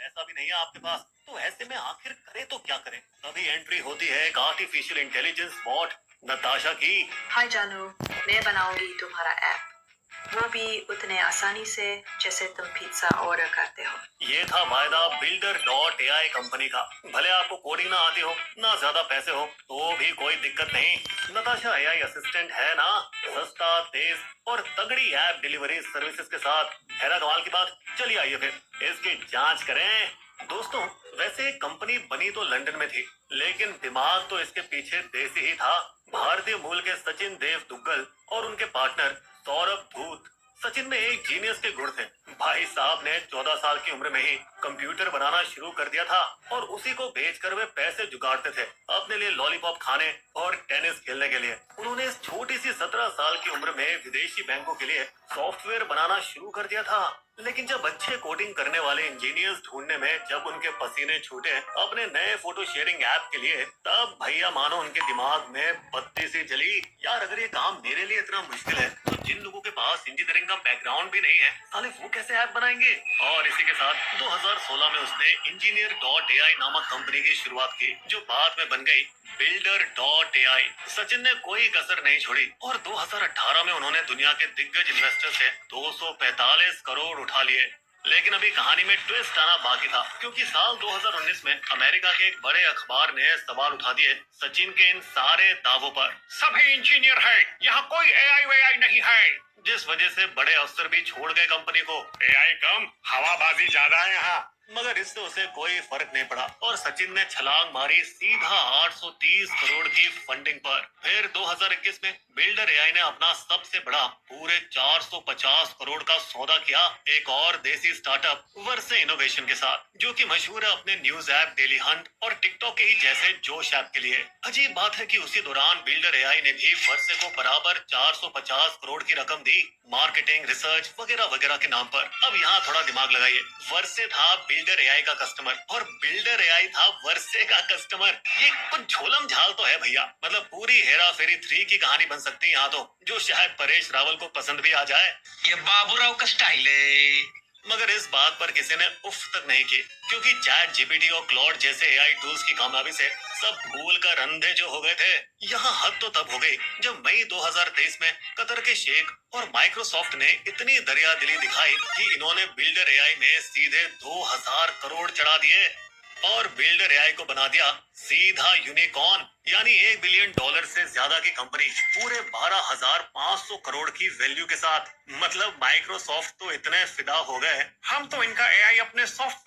पैसा भी नहीं है आपके पास, तो ऐसे में आखिर करे तो क्या करें। तभी एंट्री होती है एक आर्टिफिशियल इंटेलिजेंस बॉट नताशा की। हाय जानू, मैं बनाऊंगी तुम्हारा ऐप, वो भी उतने आसानी से जैसे तुम पिज्जा ऑर्डर करते हो। ये था वायदा बिल्डर डॉट एआई कंपनी का। भले आपको कोडिंग ना आती हो, ना ज्यादा पैसे हो, तो भी कोई दिक्कत नहीं। नताशा एआई असिस्टेंट है ना, सस्ता, तेज और तगड़ी ऐप डिलीवरी सर्विसेज के साथ। है ना कमाल की बात। चलिए आइए फिर इसकी जांच करें। दोस्तों, वैसे कंपनी बनी तो लंदन में थी, लेकिन दिमाग तो इसके पीछे देसी ही था। भारतीय मूल के सचिन देव दुग्गल और उनके पार्टनर सौरभ धूत। सचिन में एक जीनियस के गुण थे। भाई साहब ने 14 साल की उम्र में ही कंप्यूटर बनाना शुरू कर दिया था और उसी को बेचकर वे पैसे जुगाड़ते थे अपने लिए लॉलीपॉप खाने और टेनिस खेलने के लिए। उन्होंने इस छोटी सी 17 साल की उम्र में विदेशी बैंकों के लिए सॉफ्टवेयर बनाना शुरू कर दिया था। लेकिन जब अच्छे कोडिंग करने वाले इंजीनियर्स ढूंढने में जब उनके पसीने छूटे अपने नए फोटो शेयरिंग ऐप के लिए, तब भैया मानो उनके दिमाग में बत्ती सी जली। यार, अगर ये काम मेरे लिए इतना मुश्किल है, तो जिन लोगों के पास इंजीनियरिंग का बैकग्राउंड भी नहीं है, साले वो कैसे ऐप बनाएंगे। और इसी के साथ 2016 में उसने इंजीनियर डॉट एआई नामक कंपनी की शुरुआत की, जो बाद में बन गई बिल्डर डॉट एआई। सचिन ने कोई कसर नहीं छोड़ी और 2018 में उन्होंने दुनिया के दिग्गज इन्वेस्टर से 245 करोड़ उठा लिए। लेकिन अभी कहानी में ट्विस्ट आना बाकी था, क्योंकि साल 2019 में अमेरिका के एक बड़े अखबार ने सवाल उठा दिए सचिन के इन सारे दावों पर। सभी इंजीनियर हैं, यहाँ कोई एआई वेआई नहीं है। जिस वजह से बड़े अफसर भी छोड़ गए कंपनी को। एआई कम, हवाबाजी ज्यादा है यहाँ। मगर इससे उसे कोई फर्क नहीं पड़ा और सचिन ने छलांग मारी सीधा 830 करोड़ की फंडिंग पर। फिर 2021 में बिल्डर एआई ने अपना सबसे बड़ा पूरे 450 करोड़ का सौदा किया एक और देसी स्टार्टअप वर्से इनोवेशन के साथ, जो कि मशहूर है अपने न्यूज ऐप डेली हंट और टिकटॉक के ही जैसे जोश ऐप के लिए। अजीब बात है कि उसी दौरान बिल्डर एआई ने भी वर्से को बराबर 450 करोड़ की रकम दी, मार्केटिंग, रिसर्च वगैरह वगैरह के नाम पर। अब यहाँ थोड़ा दिमाग लगाइए। वर्से था बिल्डर एआई का कस्टमर और बिल्डर एआई था वर्से का कस्टमर। ये कुछ झोलम झाल तो है भैया। मतलब पूरी हेरा फेरी 3 की कहानी बन सकती है यहाँ तो, जो शायद परेश रावल को पसंद भी आ जाए। ये बाबूराव का स्टाइल है। मगर इस बात पर किसी ने उफ तक नहीं की, क्योंकि चैट जीपीटी और क्लॉड जैसे एआई टूल्स की कामयाबी से सब भूल कर अंधे जो हो गए थे। यहाँ हद तो तब हो गई जब मई 2023 में कतर के शेख और माइक्रोसॉफ्ट ने इतनी दरियादिली दिखाई कि इन्होंने बिल्डर एआई में सीधे 2000 करोड़ चढ़ा दिए और बिल्डर एआई को बना दिया सीधा यूनिकॉर्न, यानी $1 बिलियन से ज्यादा की कंपनी पूरे 12,500 करोड़ की वैल्यू के साथ। मतलब माइक्रोसॉफ्ट तो इतने फिदा हो गए, हम तो इनका एआई अपने सॉफ्टवेयर